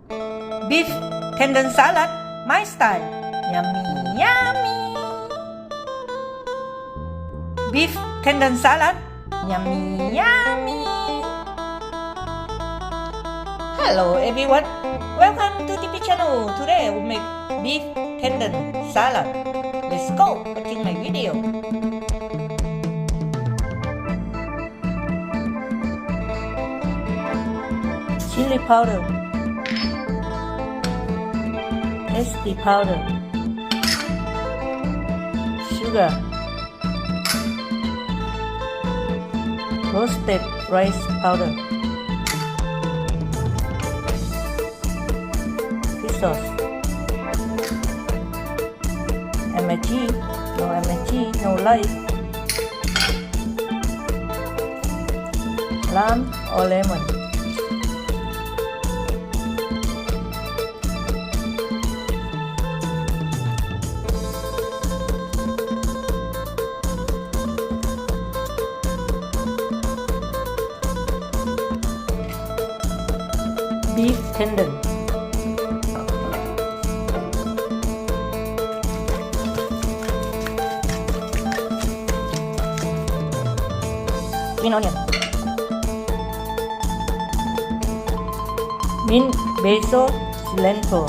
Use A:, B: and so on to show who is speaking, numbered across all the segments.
A: Beef tendon salad, my style. Yummy, yummy. Beef tendon salad, yummy, yummy. Hello everyone, welcome to TP channel. Today we make beef tendon salad. Let's go watching my video. Chili powder, tasty powder, sugar, roasted rice powder, fish sauce, MSG, no MSG, no light, lime or lemon. Beef tendon, green onion, mint, basil, cilantro,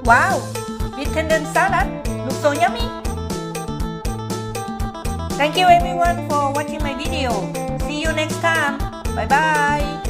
A: wow, beef tendon salad looks so yummy. Thank you everyone for watching my video. See you next time. Bye bye.